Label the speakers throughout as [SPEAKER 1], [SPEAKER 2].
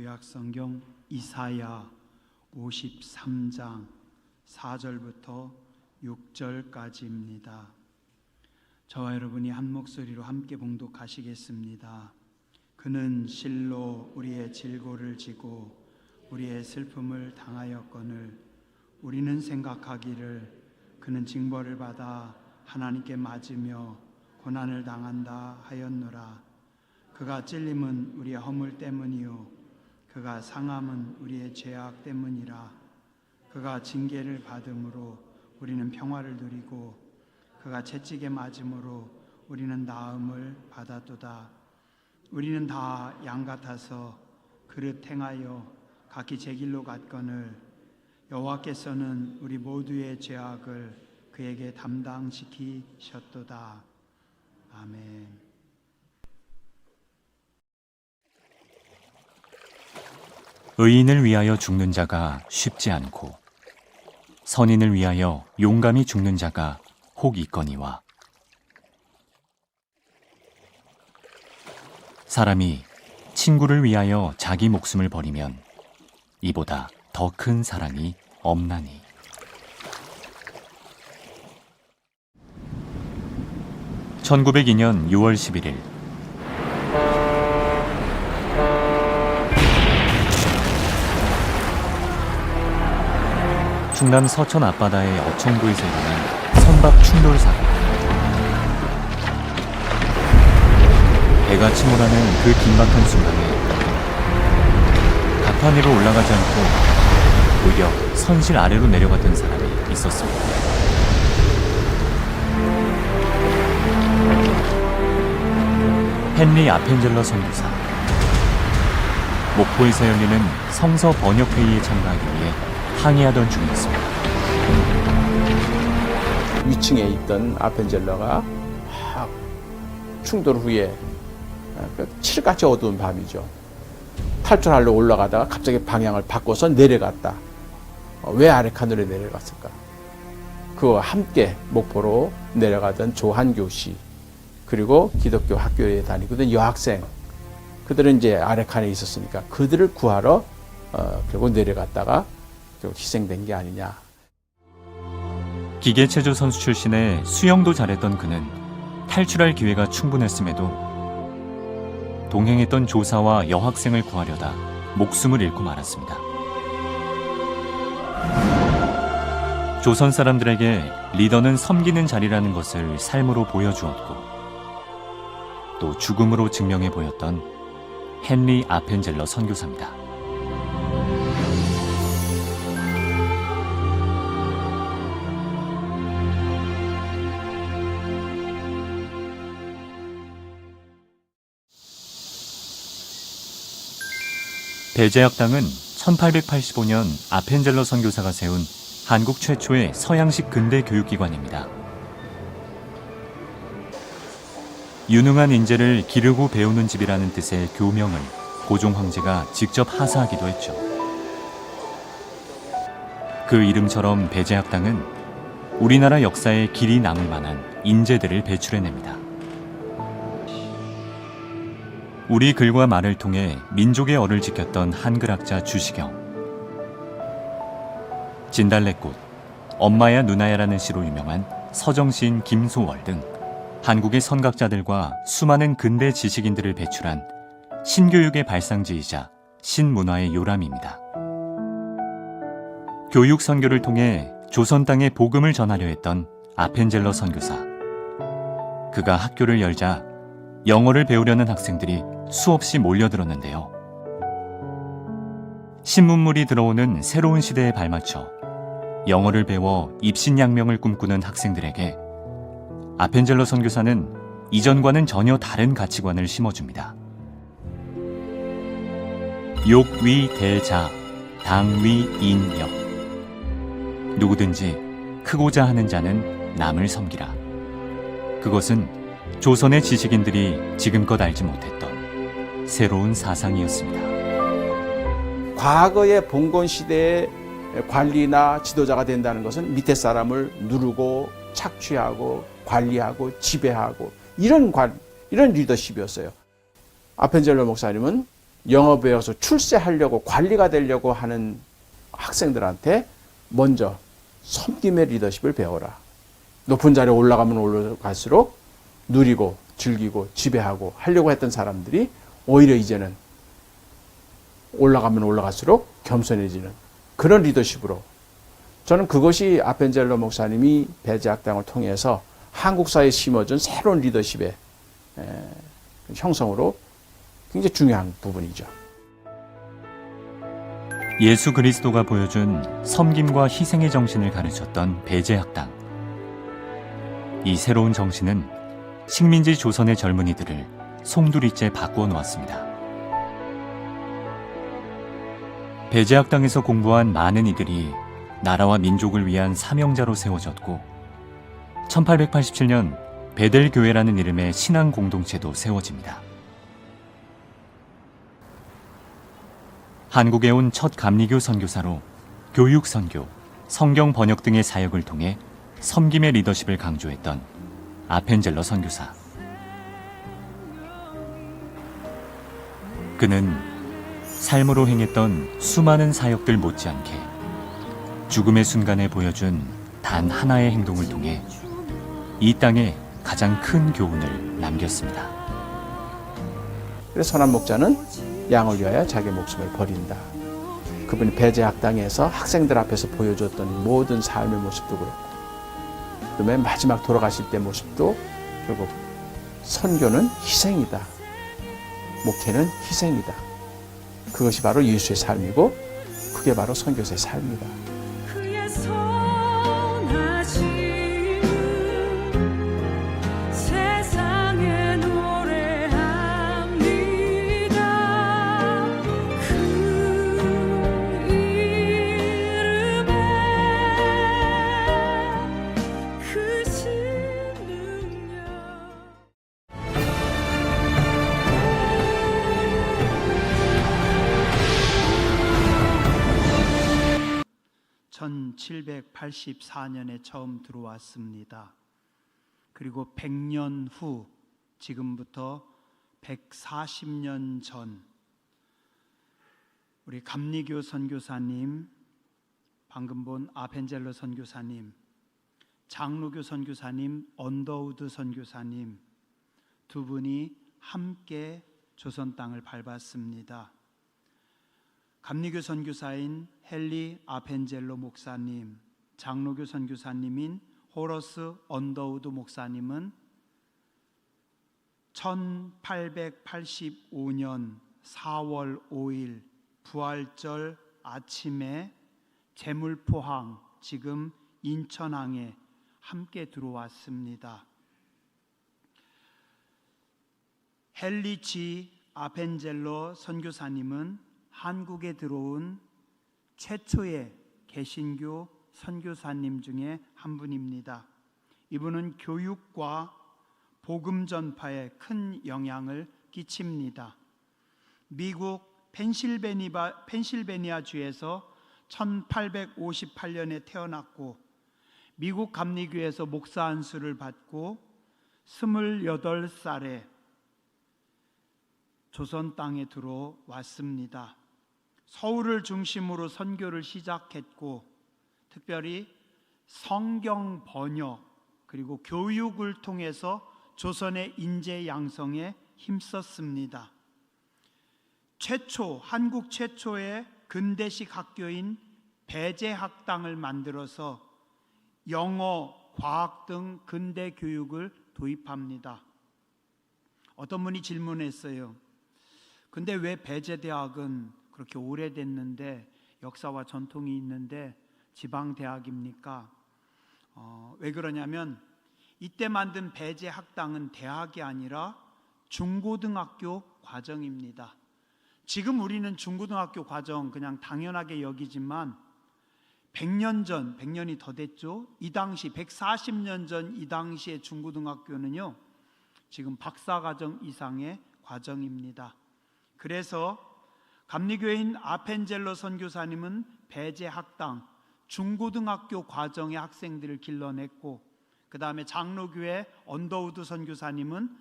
[SPEAKER 1] 구약성경 이사야 53장 4절부터 6절까지입니다. 저와 여러분이 한 목소리로 함께 봉독하시겠습니다. 그는 실로 우리의 질고를 지고 우리의 슬픔을 당하였거늘 우리는 생각하기를 그는 징벌을 받아 하나님께 맞으며 고난을 당한다 하였노라. 그가 찔림은 우리의 허물 때문이요 그가 상함은 우리의 죄악 때문이라. 그가 징계를 받음으로 우리는 평화를 누리고 그가 채찍에 맞음으로 우리는 나음을 받았도다. 우리는 다 양 같아서 그릇 행하여 각기 제 길로 갔거늘 여호와께서는 우리 모두의 죄악을 그에게 담당시키셨도다. 아멘.
[SPEAKER 2] 의인을 위하여 죽는 자가 쉽지 않고 선인을 위하여 용감히 죽는 자가 혹 있거니와. 사람이 친구를 위하여 자기 목숨을 버리면 이보다 더 큰 사랑이 없나니. (1902년 6월 11일) 충남 서천 앞바다의 어청도에서 일어난 선박 충돌 사고. 배가 침몰하는 그 긴박한 순간에 갑판 위로 올라가지 않고 오히려 선실 아래로 내려갔던 사람이 있었습니다. 헨리 아펜젤러 선교사. 목포에서 열리는 성서 번역회의에 참가하기 위해 항해하던 중이었습니다.
[SPEAKER 3] 위층에 있던 아펜젤러가 막 충돌 후에 칠흑같이 어두운 밤이죠. 탈출하려고 올라가다가 갑자기 방향을 바꿔서 내려갔다. 왜 아래칸으로 내려갔을까? 그와 함께 목포로 내려가던 조한교 씨, 그리고 기독교 학교에 다니던 여학생, 그들은 이제 아래칸에 있었으니까 그들을 구하러 결국 내려갔다가 결국 희생된 게 아니냐.
[SPEAKER 2] 기계체조 선수 출신의 수영도 잘했던 그는 탈출할 기회가 충분했음에도 동행했던 조사와 여학생을 구하려다 목숨을 잃고 말았습니다. 조선 사람들에게 리더는 섬기는 자리라는 것을 삶으로 보여주었고 또 죽음으로 증명해 보였던 헨리 아펜젤러 선교사입니다. 배제학당은 1885년 아펜젤러 선교사가 세운 한국 최초의 서양식 근대 교육기관입니다. 유능한 인재를 기르고 배우는 집이라는 뜻의 교명을 고종 황제가 직접 하사하기도 했죠. 그 이름처럼 배제학당은 우리나라 역사에 길이 남을 만한 인재들을 배출해냅니다. 우리 글과 말을 통해 민족의 얼을 지켰던 한글학자 주시경, 진달래꽃, 엄마야 누나야라는 시로 유명한 서정시인 김소월 등 한국의 선각자들과 수많은 근대 지식인들을 배출한 신교육의 발상지이자 신문화의 요람입니다. 교육 선교를 통해 조선 땅에 복음을 전하려 했던 아펜젤러 선교사. 그가 학교를 열자 영어를 배우려는 학생들이 수없이 몰려들었는데요. 신문물이 들어오는 새로운 시대에 발맞춰 영어를 배워 입신양명을 꿈꾸는 학생들에게 아펜젤러 선교사는 이전과는 전혀 다른 가치관을 심어줍니다. 욕위 대자, 당위 인역. 누구든지 크고자 하는 자는 남을 섬기라. 그것은 조선의 지식인들이 지금껏 알지 못했던 새로운 사상이었습니다.
[SPEAKER 3] 과거의 봉건 시대의 관리나 지도자가 된다는 것은 밑에 사람을 누르고 착취하고 관리하고 지배하고 이런 리더십이었어요. 아펜젤러 목사님은 영어 배워서 출세하려고 관리가 되려고 하는 학생들한테 먼저 섬김의 리더십을 배워라. 높은 자리에 올라가면 올라갈수록 누리고 즐기고 지배하고 하려고 했던 사람들이 오히려 이제는 올라가면 올라갈수록 겸손해지는 그런 리더십으로, 저는 그것이 아펜젤로 목사님이 배제학당을 통해서 한국 사회에 심어준 새로운 리더십의 형성으로 굉장히 중요한 부분이죠.
[SPEAKER 2] 예수 그리스도가 보여준 섬김과 희생의 정신을 가르쳤던 배제학당. 이 새로운 정신은 식민지 조선의 젊은이들을 송두리째 바꾸어 놓았습니다. 배제학당에서 공부한 많은 이들이 나라와 민족을 위한 사명자로 세워졌고 1887년 베델교회라는 이름의 신앙 공동체도 세워집니다. 한국에 온 첫 감리교 선교사로 교육 선교, 성경 번역 등의 사역을 통해 섬김의 리더십을 강조했던 아펜젤러 선교사. 그는 삶으로 행했던 수많은 사역들 못지않게 죽음의 순간에 보여준 단 하나의 행동을 통해 이 땅에 가장 큰 교훈을 남겼습니다.
[SPEAKER 3] 그래서 선한 목자는 양을 위하여 자기 목숨을 버린다. 그분이 배제학당에서 학생들 앞에서 보여줬던 모든 삶의 모습도 그렇고, 또 맨 마지막 돌아가실 때 모습도 결국 선교는 희생이다. 목회는 희생이다. 그것이 바로 예수의 삶이고 그게 바로 선교사의 삶이다.
[SPEAKER 4] 그의 선하심은 세상에 노래합니다. 그 이름에 크신 능력.
[SPEAKER 1] 1784년에 처음 들어왔습니다. 그리고 100년 후, 지금부터 140년 전, 우리 감리교 선교사님, 방금 본 아펜젤러 선교사님, 장로교 선교사님, 언더우드 선교사님 두 분이 함께 조선 땅을 밟았습니다. 감리교 선교사인 헨리 아펜젤로 목사님, 장로교 선교사님인 호러스 언더우드 목사님은 1885년 4월 5일 부활절 아침에 제물포항, 지금 인천항에 함께 들어왔습니다. 헨리 G. 아펜젤로 선교사님은 한국에 들어온 최초의 개신교 선교사님 중에 한 분입니다. 이분은 교육과 복음 전파에 큰 영향을 끼칩니다. 미국 펜실베니아 주에서 1858년에 태어났고 미국 감리교에서 목사 안수를 받고 28살에 조선 땅에 들어왔습니다. 서울을 중심으로 선교를 시작했고 특별히 성경 번역 그리고 교육을 통해서 조선의 인재 양성에 힘썼습니다. 한국 최초의 근대식 학교인 배제학당을 만들어서 영어, 과학 등 근대 교육을 도입합니다. 어떤 분이 질문했어요. 근데 왜 배제대학은 그렇게 오래됐는데 역사와 전통이 있는데 지방대학입니까? 왜 그러냐면 이때 만든 배제학당은 대학이 아니라 중고등학교 과정입니다. 지금 우리는 중고등학교 과정 그냥 당연하게 여기지만 100년 전, 100년이 더 됐죠. 이 당시 140년 전 이 당시의 중고등학교는요, 지금 박사과정 이상의 과정입니다. 그래서 감리교인 아펜젤로 선교사님은 배제학당, 중고등학교 과정의 학생들을 길러냈고, 그 다음에 장로교회 언더우드 선교사님은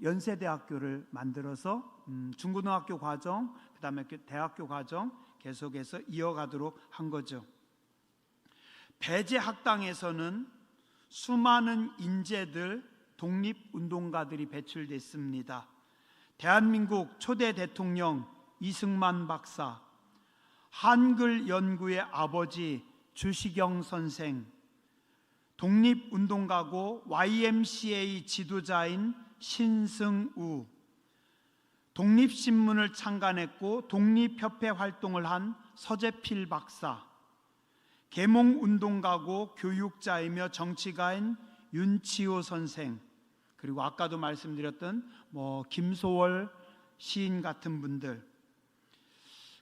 [SPEAKER 1] 연세대학교를 만들어서 중고등학교 과정, 그다음에 대학교 과정 계속해서 이어가도록 한 거죠. 배제학당에서는 수많은 인재들, 독립운동가들이 배출됐습니다. 대한민국 초대 대통령 이승만 박사, 한글 연구의 아버지 주시경 선생, 독립운동가고 YMCA 지도자인 신승우, 독립신문을 창간했고 독립협회 활동을 한 서재필 박사, 계몽운동가고 교육자이며 정치가인 윤치호 선생, 그리고 아까도 말씀드렸던 김소월 시인 같은 분들.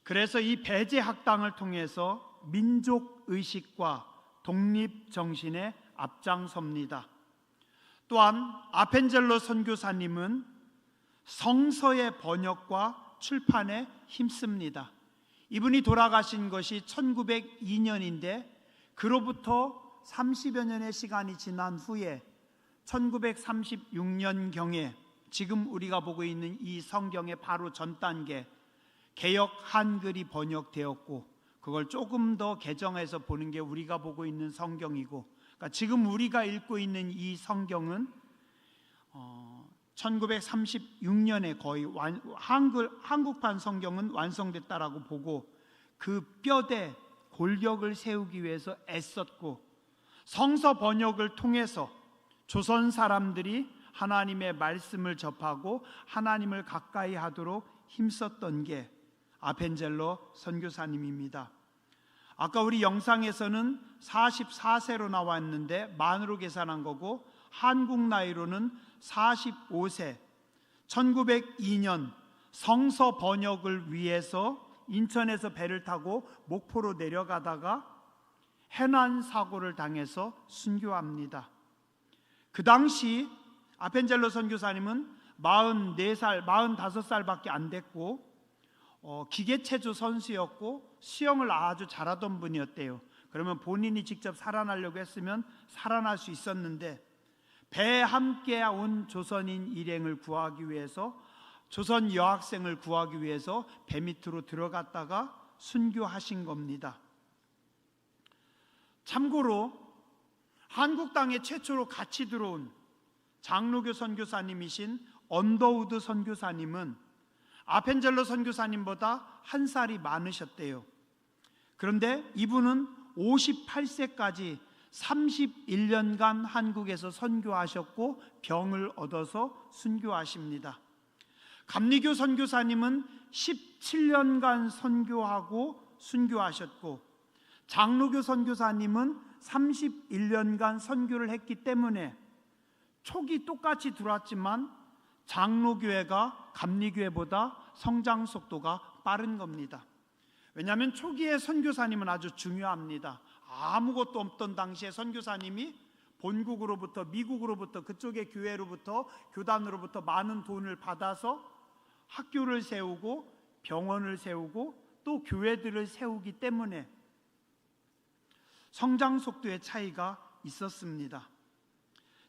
[SPEAKER 1] 그래서 이 배제학당을 통해서 민족의식과 독립정신에 앞장섭니다. 또한 아펜젤로 선교사님은 성서의 번역과 출판에 힘씁니다. 이분이 돌아가신 것이 1902년인데 그로부터 30여 년의 시간이 지난 후에 1936년경에 지금 우리가 보고 있는 이 성경의 바로 전 단계 개역 한글이 번역되었고, 그걸 조금 더 개정해서 보는 게 우리가 보고 있는 성경이고, 그러니까 지금 우리가 읽고 있는 이 성경은 1936년에 거의 한국판 성경은 완성됐다라고 보고, 그 뼈대 골격을 세우기 위해서 애썼고, 성서 번역을 통해서 조선 사람들이 하나님의 말씀을 접하고 하나님을 가까이 하도록 힘썼던 게 아펜젤로 선교사님입니다. 아까 우리 영상에서는 44세로 나왔는데 만으로 계산한 거고, 한국 나이로는 45세, 1902년 성서 번역을 위해서 인천에서 배를 타고 목포로 내려가다가 해난 사고를 당해서 순교합니다. 그 당시 아펜젤로 선교사님은 44살, 45살밖에 안 됐고 기계체조 선수였고 수영을 아주 잘하던 분이었대요. 그러면 본인이 직접 살아나려고 했으면 살아날 수 있었는데, 배에 함께 온 조선인 일행을 구하기 위해서, 조선 여학생을 구하기 위해서 배 밑으로 들어갔다가 순교하신 겁니다. 참고로 한국 땅에 최초로 같이 들어온 장로교 선교사님이신 언더우드 선교사님은 아펜젤로 선교사님보다 한 살이 많으셨대요. 그런데 이분은 58세까지 31년간 한국에서 선교하셨고 병을 얻어서 순교하십니다. 감리교 선교사님은 17년간 선교하고 순교하셨고, 장로교 선교사님은 31년간 선교를 했기 때문에 초기 똑같이 들어왔지만 장로교회가 감리교회보다 성장 속도가 빠른 겁니다. 왜냐하면 초기에 선교사님은 아주 중요합니다. 아무것도 없던 당시에 선교사님이 본국으로부터, 미국으로부터, 그쪽의 교회로부터, 교단으로부터 많은 돈을 받아서 학교를 세우고 병원을 세우고 또 교회들을 세우기 때문에 성장 속도의 차이가 있었습니다.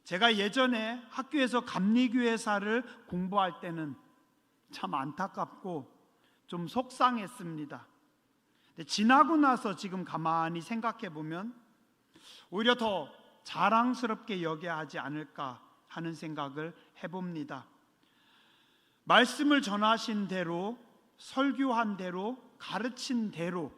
[SPEAKER 1] 제가 예전에 학교에서 감리교회사를 공부할 때는 참 안타깝고 좀 속상했습니다. 근데 지나고 나서 지금 가만히 생각해 보면 오히려 더 자랑스럽게 여겨야 하지 않을까 하는 생각을 해봅니다. 말씀을 전하신 대로, 설교한 대로, 가르친 대로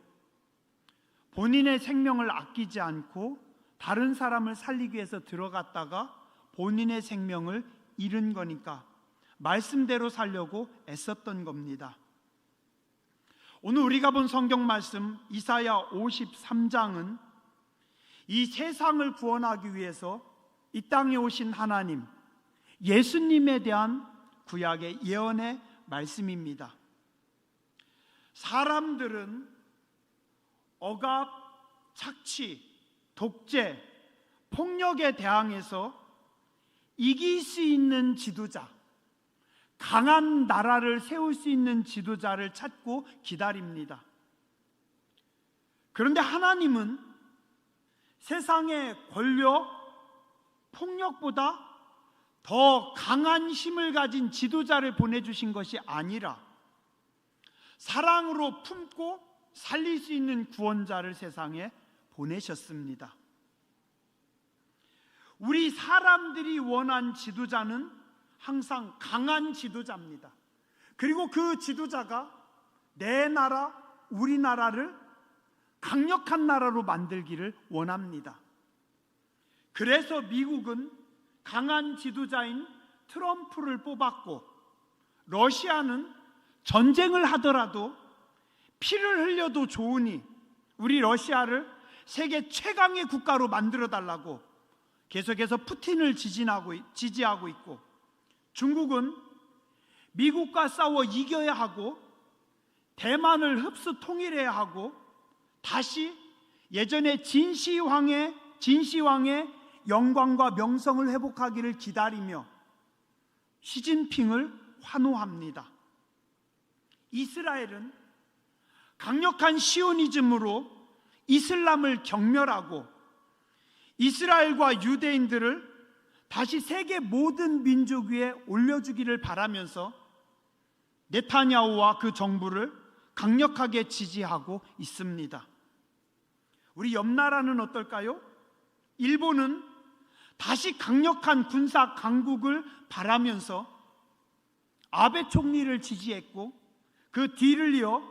[SPEAKER 1] 본인의 생명을 아끼지 않고 다른 사람을 살리기 위해서 들어갔다가 본인의 생명을 잃은 거니까 말씀대로 살려고 애썼던 겁니다. 오늘 우리가 본 성경 말씀 이사야 53장은 이 세상을 구원하기 위해서 이 땅에 오신 하나님, 예수님에 대한 구약의 예언의 말씀입니다. 사람들은 억압, 착취, 독재, 폭력에 대항해서 이길 수 있는 지도자, 강한 나라를 세울 수 있는 지도자를 찾고 기다립니다. 그런데 하나님은 세상의 권력, 폭력보다 더 강한 힘을 가진 지도자를 보내주신 것이 아니라 사랑으로 품고 살릴 수 있는 구원자를 세상에 보내셨습니다. 우리 사람들이 원한 지도자는 항상 강한 지도자입니다. 그리고 그 지도자가 내 나라, 우리나라를 강력한 나라로 만들기를 원합니다. 그래서 미국은 강한 지도자인 트럼프를 뽑았고, 러시아는 전쟁을 하더라도 피를 흘려도 좋으니 우리 러시아를 세계 최강의 국가로 만들어 달라고 계속해서 푸틴을 지지하고 있고, 중국은 미국과 싸워 이겨야 하고 대만을 흡수 통일해야 하고 다시 예전의 진시황의 영광과 명성을 회복하기를 기다리며 시진핑을 환호합니다. 이스라엘은 강력한 시오니즘으로 이슬람을 경멸하고 이스라엘과 유대인들을 다시 세계 모든 민족 위에 올려주기를 바라면서 네타냐후와 그 정부를 강력하게 지지하고 있습니다. 우리 옆나라는 어떨까요? 일본은 다시 강력한 군사 강국을 바라면서 아베 총리를 지지했고, 그 뒤를 이어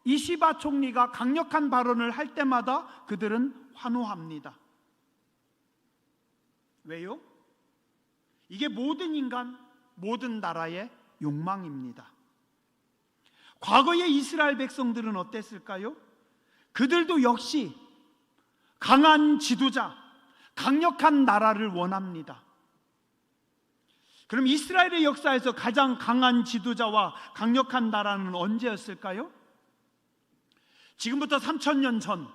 [SPEAKER 1] 이시바 총리가 강력한 발언을 할 때마다 그들은 환호합니다. 왜요? 이게 모든 인간, 모든 나라의 욕망입니다. 과거의 이스라엘 백성들은 어땠을까요? 그들도 역시 강한 지도자, 강력한 나라를 원합니다. 그럼 이스라엘의 역사에서 가장 강한 지도자와 강력한 나라는 언제였을까요? 지금부터 3000년 전,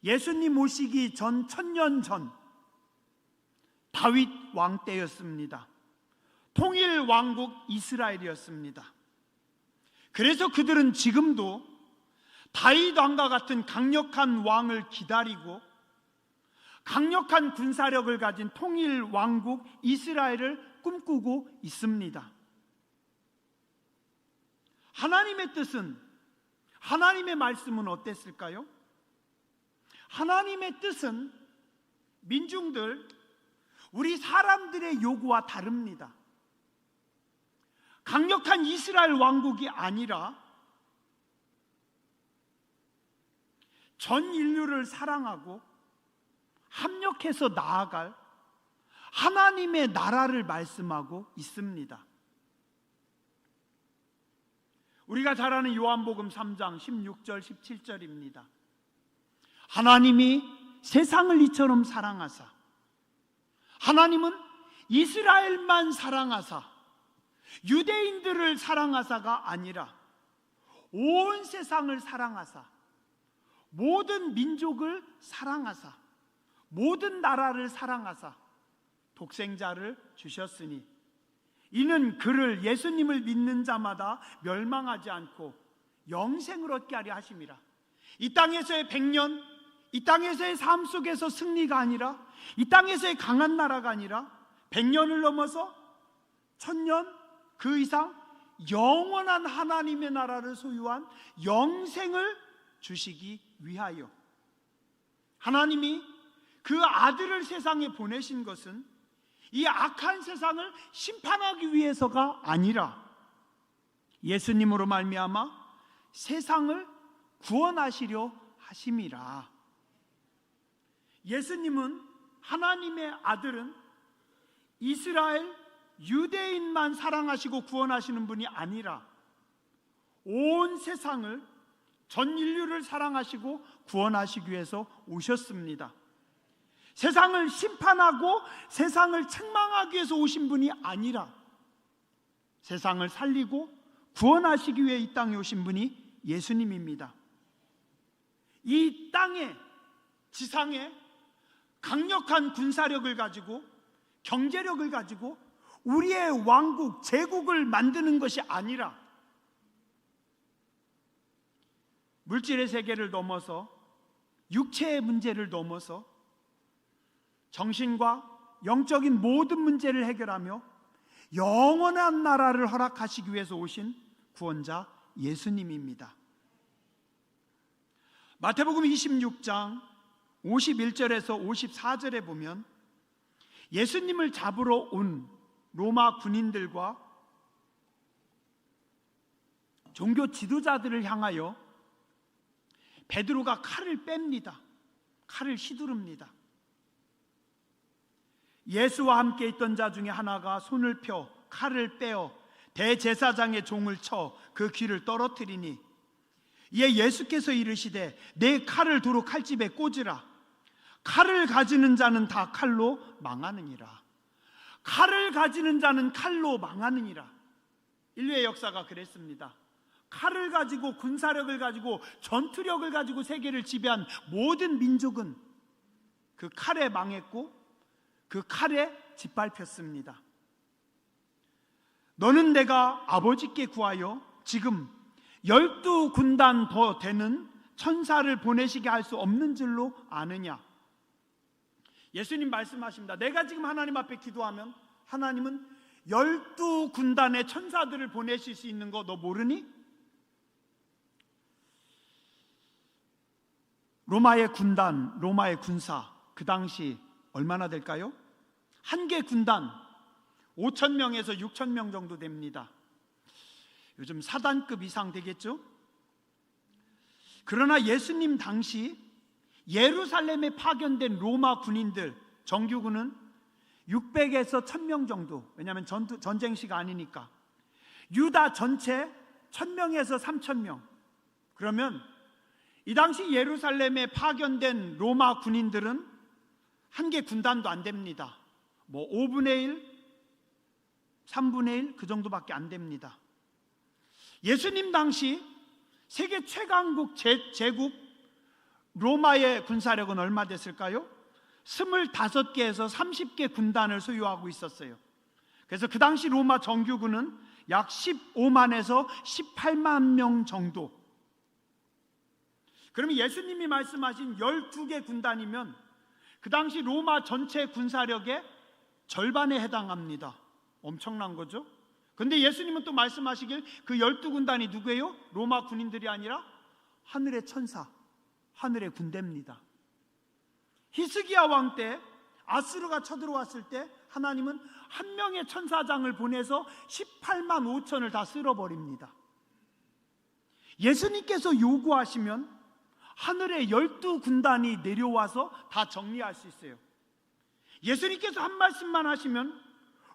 [SPEAKER 1] 예수님 오시기 전 1000년 전 다윗 왕 때였습니다. 통일 왕국 이스라엘이었습니다. 그래서 그들은 지금도 다윗 왕과 같은 강력한 왕을 기다리고 강력한 군사력을 가진 통일 왕국 이스라엘을 꿈꾸고 있습니다. 하나님의 뜻은, 하나님의 말씀은 어땠을까요? 하나님의 뜻은 민중들, 우리 사람들의 요구와 다릅니다. 강력한 이스라엘 왕국이 아니라 전 인류를 사랑하고 합력해서 나아갈 하나님의 나라를 말씀하고 있습니다. 우리가 잘 아는 요한복음 3장 16절 17절입니다. 하나님이 세상을 이처럼 사랑하사, 하나님은 이스라엘만 사랑하사 유대인들을 사랑하사가 아니라 온 세상을 사랑하사 모든 민족을 사랑하사 모든 나라를 사랑하사 독생자를 주셨으니 이는 그를, 예수님을 믿는 자마다 멸망하지 않고 영생을 얻게 하려 하심이라. 이 땅에서의 100년, 이 땅에서의 삶 속에서 승리가 아니라, 이 땅에서의 강한 나라가 아니라 100년을 넘어서 1000년 그 이상 영원한 하나님의 나라를 소유한 영생을 주시기 위하여, 하나님이 그 아들을 세상에 보내신 것은 이 악한 세상을 심판하기 위해서가 아니라 예수님으로 말미암아 세상을 구원하시려 하심이라. 예수님은, 하나님의 아들은 이스라엘 유대인만 사랑하시고 구원하시는 분이 아니라 온 세상을, 전 인류를 사랑하시고 구원하시기 위해서 오셨습니다. 세상을 심판하고 세상을 책망하기 위해서 오신 분이 아니라 세상을 살리고 구원하시기 위해 이 땅에 오신 분이 예수님입니다. 이 땅에, 지상에 강력한 군사력을 가지고 경제력을 가지고 우리의 왕국, 제국을 만드는 것이 아니라 물질의 세계를 넘어서, 육체의 문제를 넘어서 정신과 영적인 모든 문제를 해결하며 영원한 나라를 허락하시기 위해서 오신 구원자 예수님입니다. 마태복음 26장 51절에서 54절에 보면 예수님을 잡으러 온 로마 군인들과 종교 지도자들을 향하여 베드로가 칼을 뺍니다. 칼을 휘두릅니다. 예수와 함께 있던 자 중에 하나가 손을 펴 칼을 빼어 대제사장의 종을 쳐 그 귀를 떨어뜨리니 이에 예수께서 이르시되 내 칼을 도로 칼집에 꽂으라. 칼을 가지는 자는 다 칼로 망하느니라. 칼을 가지는 자는 칼로 망하느니라. 인류의 역사가 그랬습니다. 칼을 가지고 군사력을 가지고 전투력을 가지고 세계를 지배한 모든 민족은 그 칼에 망했고 그 칼에 짓밟혔습니다. 너는 내가 아버지께 구하여 지금 12군단 더 되는 천사를 보내시게 할 수 없는 줄로 아느냐? 예수님 말씀하십니다. 내가 지금 하나님 앞에 기도하면 하나님은 12군단의 천사들을 보내실 수 있는 거 너 모르니? 로마의 군단, 로마의 군사 그 당시 얼마나 될까요? 한 개 군단 5,000명에서 6,000명 정도 됩니다. 요즘 사단급 이상 되겠죠? 그러나 예수님 당시 예루살렘에 파견된 로마 군인들 정규군은 600에서 1000명 정도, 왜냐하면 전쟁 시가 아니니까. 유다 전체 1000명에서 3000명. 그러면 이 당시 예루살렘에 파견된 로마 군인들은 한 개 군단도 안 됩니다. 뭐 5분의 1, 3분의 1 그 정도밖에 안 됩니다. 예수님 당시 세계 최강국 제국 로마의 군사력은 얼마 됐을까요? 25개에서 30개 군단을 소유하고 있었어요. 그래서 그 당시 로마 정규군은 약 15만에서 18만 명 정도. 그러면 예수님이 말씀하신 12개 군단이면 그 당시 로마 전체 군사력의 절반에 해당합니다. 엄청난 거죠? 근데 예수님은 또 말씀하시길 그 12군단이 누구예요? 로마 군인들이 아니라 하늘의 천사, 하늘의 군대입니다. 히스기야 왕 때 아수르가 쳐들어왔을 때 하나님은 한 명의 천사장을 보내서 18만 5천을 다 쓸어버립니다. 예수님께서 요구하시면 하늘의 12군단이 내려와서 다 정리할 수 있어요. 예수님께서 한 말씀만 하시면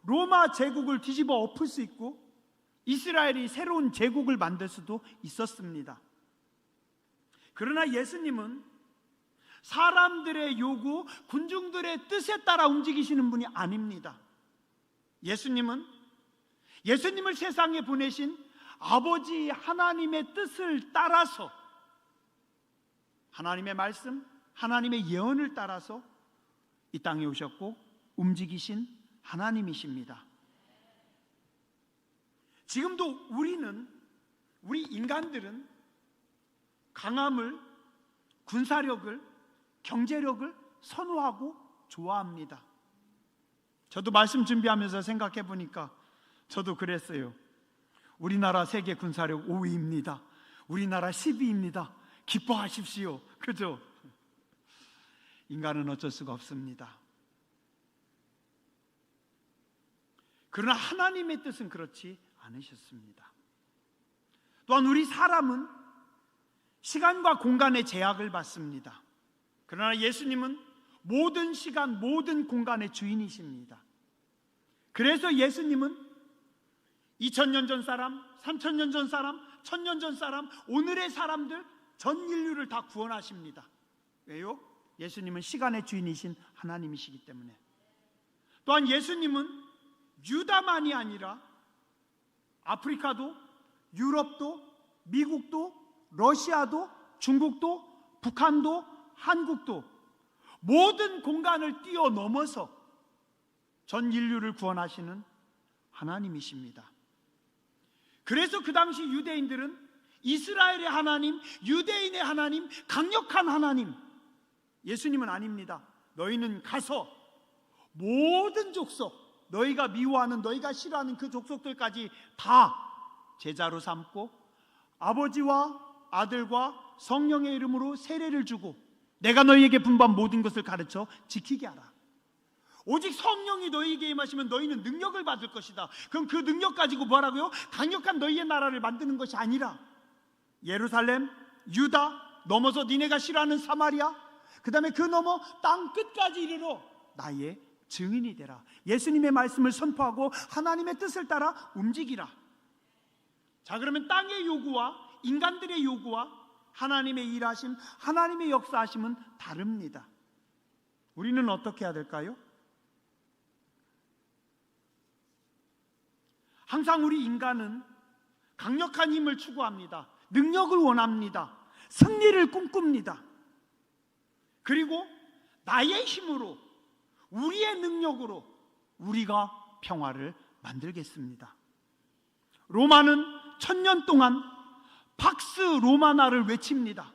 [SPEAKER 1] 로마 제국을 뒤집어 엎을 수 있고 이스라엘이 새로운 제국을 만들 수도 있었습니다. 그러나 예수님은 사람들의 요구, 군중들의 뜻에 따라 움직이시는 분이 아닙니다. 예수님을 세상에 보내신 아버지 하나님의 뜻을 따라서, 하나님의 말씀, 하나님의 예언을 따라서 이 땅에 오셨고 움직이신 하나님이십니다. 지금도 우리 인간들은 강함을, 군사력을, 경제력을 선호하고 좋아합니다. 저도 말씀 준비하면서 생각해 보니까 저도 그랬어요. 우리나라 세계 군사력 5위입니다. 우리나라 10위입니다. 기뻐하십시오. 그죠? 인간은 어쩔 수가 없습니다. 그러나 하나님의 뜻은 그렇지 않으셨습니다. 또한 우리 사람은 시간과 공간의 제약을 받습니다. 그러나 예수님은 모든 시간, 모든 공간의 주인이십니다. 그래서 예수님은 2000년 전 사람, 3000년 전 사람, 1000년 전 사람, 오늘의 사람들, 전 인류를 다 구원하십니다. 왜요? 예수님은 시간의 주인이신 하나님이시기 때문에. 또한 예수님은 유다만이 아니라 아프리카도, 유럽도, 미국도, 러시아도, 중국도, 북한도, 한국도 모든 공간을 뛰어넘어서 전 인류를 구원하시는 하나님이십니다. 그래서 그 당시 유대인들은 이스라엘의 하나님, 유대인의 하나님, 강력한 하나님, 예수님은 아닙니다. 너희는 가서 모든 족속, 너희가 미워하는, 너희가 싫어하는 그 족속들까지 다 제자로 삼고 아버지와 아들과 성령의 이름으로 세례를 주고 내가 너희에게 분부한 모든 것을 가르쳐 지키게 하라. 오직 성령이 너희에게 임하시면 너희는 능력을 받을 것이다. 그럼 그 능력 가지고 뭐라고요? 강력한 너희의 나라를 만드는 것이 아니라 예루살렘, 유다, 넘어서 니네가 싫어하는 사마리아, 그 다음에 그 너머 땅 끝까지 이르러 나의 증인이 되라. 예수님의 말씀을 선포하고 하나님의 뜻을 따라 움직이라. 자, 그러면 땅의 요구와 인간들의 요구와 하나님의 일하심, 하나님의 역사하심은 다릅니다. 우리는 어떻게 해야 될까요? 항상 우리 인간은 강력한 힘을 추구합니다. 능력을 원합니다. 승리를 꿈꿉니다. 그리고 나의 힘으로, 우리의 능력으로 우리가 평화를 만들겠습니다. 로마는 1000년 동안 팍스 로마나를 외칩니다.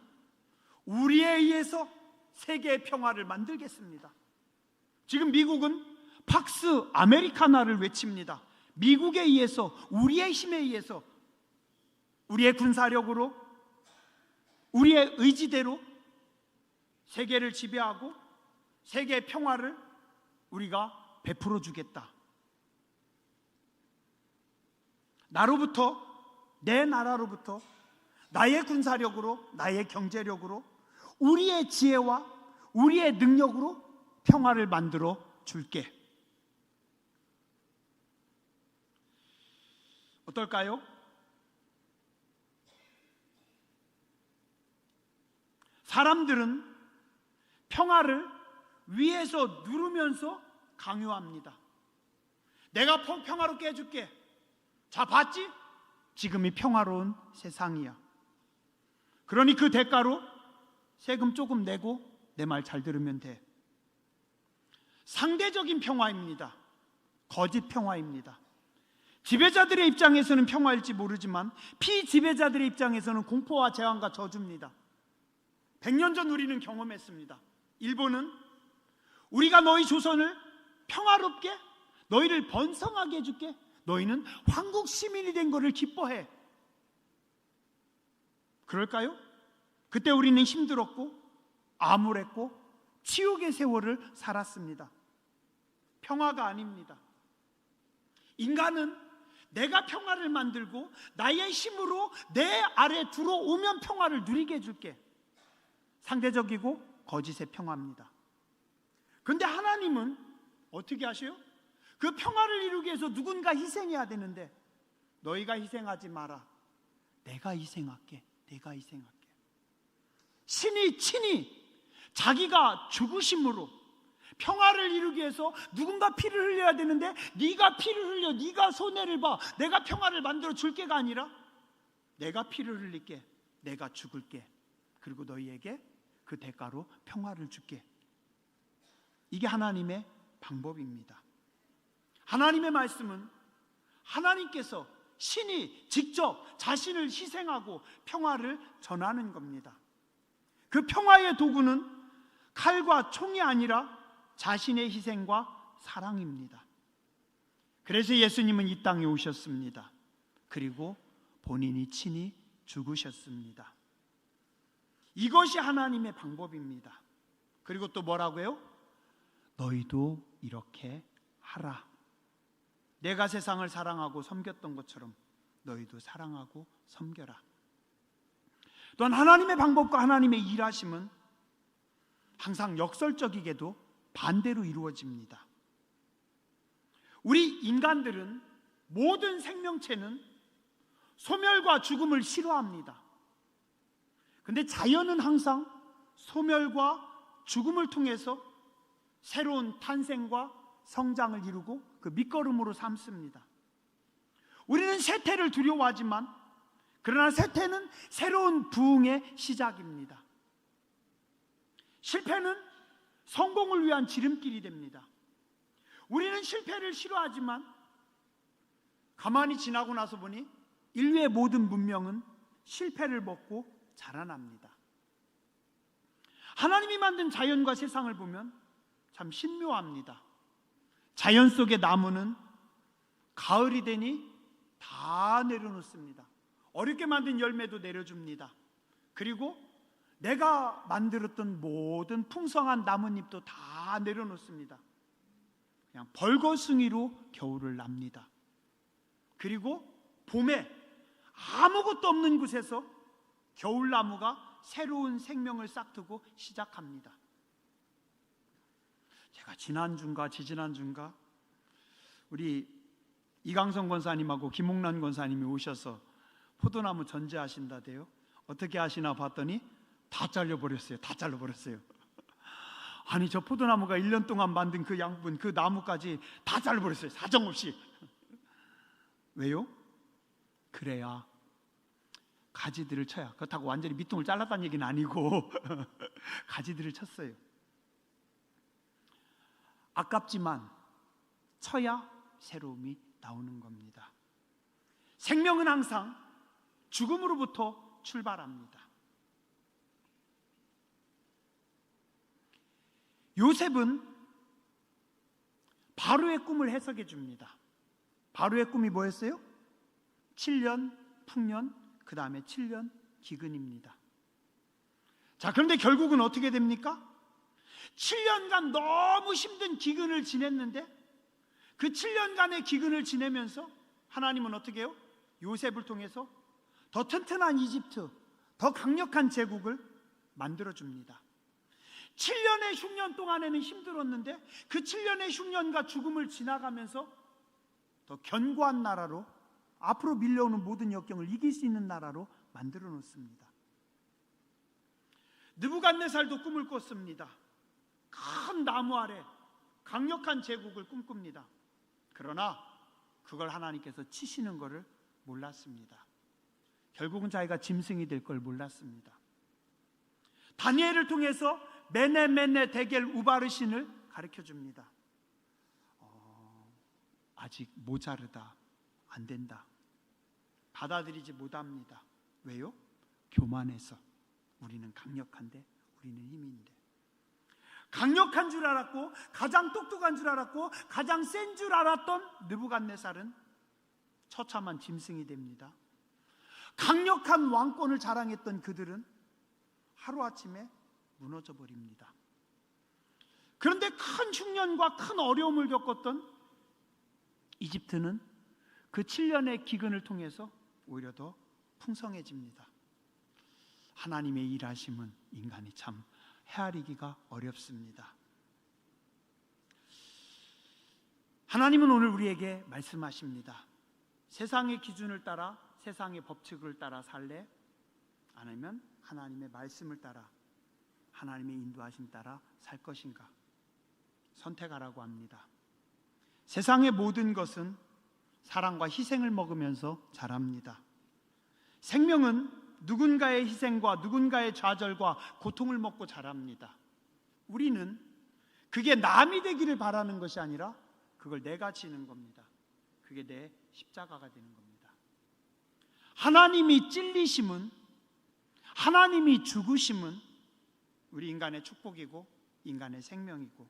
[SPEAKER 1] 우리에 의해서 세계의 평화를 만들겠습니다. 지금 미국은 팍스 아메리카나를 외칩니다. 미국에 의해서, 우리의 힘에 의해서, 우리의 군사력으로, 우리의 의지대로 세계를 지배하고 세계의 평화를 우리가 베풀어 주겠다. 나로부터, 내 나라로부터 나의 군사력으로, 나의 경제력으로, 우리의 지혜와 우리의 능력으로 평화를 만들어 줄게. 어떨까요? 사람들은 평화를 위에서 누르면서 강요합니다. 내가 평화롭게 해줄게. 자, 봤지? 지금이 평화로운 세상이야. 그러니 그 대가로 세금 조금 내고 내 말 잘 들으면 돼. 상대적인 평화입니다. 거짓 평화입니다. 지배자들의 입장에서는 평화일지 모르지만 피지배자들의 입장에서는 공포와 재앙과 저주입니다. 100년 전 우리는 경험했습니다. 일본은 우리가 너희 조선을 평화롭게, 너희를 번성하게 해줄게. 너희는 황국 시민이 된 것을 기뻐해. 그럴까요? 그때 우리는 힘들었고 암울했고 치욕의 세월을 살았습니다. 평화가 아닙니다. 인간은 내가 평화를 만들고 나의 힘으로 내 아래 들어오면 평화를 누리게 해줄게. 상대적이고 거짓의 평화입니다. 그런데 하나님은 어떻게 하셔요? 그 평화를 이루기 위해서 누군가 희생해야 되는데 너희가 희생하지 마라. 내가 희생할게. 내가 희생할게. 신이 친히 자기가 죽으심으로 평화를 이루기 위해서 누군가 피를 흘려야 되는데 네가 피를 흘려, 네가 손해를 봐, 내가 평화를 만들어 줄게가 아니라 내가 피를 흘릴게, 내가 죽을게, 그리고 너희에게 그 대가로 평화를 줄게. 이게 하나님의 방법입니다. 하나님의 말씀은 하나님께서 신이 직접 자신을 희생하고 평화를 전하는 겁니다. 그 평화의 도구는 칼과 총이 아니라 자신의 희생과 사랑입니다. 그래서 예수님은 이 땅에 오셨습니다. 그리고 본인이 친히 죽으셨습니다. 이것이 하나님의 방법입니다. 그리고 또 뭐라고요? 너희도 이렇게 하라. 내가 세상을 사랑하고 섬겼던 것처럼 너희도 사랑하고 섬겨라. 또한 하나님의 방법과 하나님의 일하심은 항상 역설적이게도 반대로 이루어집니다. 우리 인간들은, 모든 생명체는 소멸과 죽음을 싫어합니다. 그런데 자연은 항상 소멸과 죽음을 통해서 새로운 탄생과 성장을 이루고 그 밑거름으로 삼습니다. 우리는 쇠퇴를 두려워하지만 그러나 쇠퇴는 새로운 부흥의 시작입니다. 실패는 성공을 위한 지름길이 됩니다. 우리는 실패를 싫어하지만 가만히 지나고 나서 보니 인류의 모든 문명은 실패를 먹고 자라납니다. 하나님이 만든 자연과 세상을 보면 참 신묘합니다. 자연 속의 나무는 가을이 되니 다 내려놓습니다. 어렵게 만든 열매도 내려줍니다. 그리고 내가 만들었던 모든 풍성한 나뭇잎도 다 내려놓습니다. 그냥 벌거숭이로 겨울을 납니다. 그리고 봄에 아무것도 없는 곳에서 겨울나무가 새로운 생명을 싹트고 시작합니다. 제가 지난주인가 지지난주인가 우리 이강성 권사님하고 김홍란 권사님이 오셔서 포도나무 전제하신다대요. 어떻게 하시나 봤더니 다 잘라버렸어요. 다 잘라버렸어요. 아니 저 포도나무가 1년 동안 만든 그 양분, 그 나무까지 다 잘라버렸어요. 사정없이. 왜요? 그래야 가지들을 쳐야. 그렇다고 완전히 밑둥을 잘랐다는 얘기는 아니고 가지들을 쳤어요. 아깝지만 쳐야 새로움이 나오는 겁니다. 생명은 항상 죽음으로부터 출발합니다. 요셉은 바로의 꿈을 해석해 줍니다. 바로의 꿈이 뭐였어요? 7년 풍년, 그 다음에 7년 기근입니다. 자, 그런데 결국은 어떻게 됩니까? 7년간 너무 힘든 기근을 지냈는데 그 7년간의 기근을 지내면서 하나님은 어떻게 해요? 요셉을 통해서 더 튼튼한 이집트, 더 강력한 제국을 만들어줍니다. 7년의 흉년 동안에는 힘들었는데 그 7년의 흉년과 죽음을 지나가면서 더 견고한 나라로, 앞으로 밀려오는 모든 역경을 이길 수 있는 나라로 만들어 놓습니다. 느부갓네살도 꿈을 꿨습니다. 큰 나무 아래 강력한 제국을 꿈꿉니다. 그러나 그걸 하나님께서 치시는 것을 몰랐습니다. 결국은 자기가 짐승이 될 걸 몰랐습니다. 다니엘을 통해서 메네 데겔 우바르신을 가르쳐 줍니다. 아직 모자르다, 안 된다, 받아들이지 못합니다. 왜요? 교만해서. 우리는 강력한데, 우리는 힘인데. 강력한 줄 알았고 가장 똑똑한 줄 알았고 가장 센 줄 알았던 느부갓네살은 처참한 짐승이 됩니다. 강력한 왕권을 자랑했던 그들은 하루아침에 무너져 버립니다. 그런데 큰 흉년과 큰 어려움을 겪었던 이집트는 그 7년의 기근을 통해서 오히려 더 풍성해집니다. 하나님의 일하심은 인간이 참 헤아리기가 어렵습니다. 하나님은 오늘 우리에게 말씀하십니다. 세상의 기준을 따라, 세상의 법칙을 따라 살래? 아니면 하나님의 말씀을 따라, 하나님의 인도하심 따라 살 것인가? 선택하라고 합니다. 세상의 모든 것은 사랑과 희생을 먹으면서 자랍니다. 생명은 누군가의 희생과 누군가의 좌절과 고통을 먹고 자랍니다. 우리는 그게 남이 되기를 바라는 것이 아니라 그걸 내가 지는 겁니다. 그게 내 십자가가 되는 겁니다. 하나님이 찔리심은, 하나님이 죽으심은 우리 인간의 축복이고 인간의 생명이고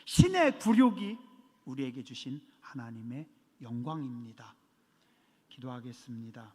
[SPEAKER 1] 신의 굴욕이 우리에게 주신 하나님의 영광입니다. 기도하겠습니다.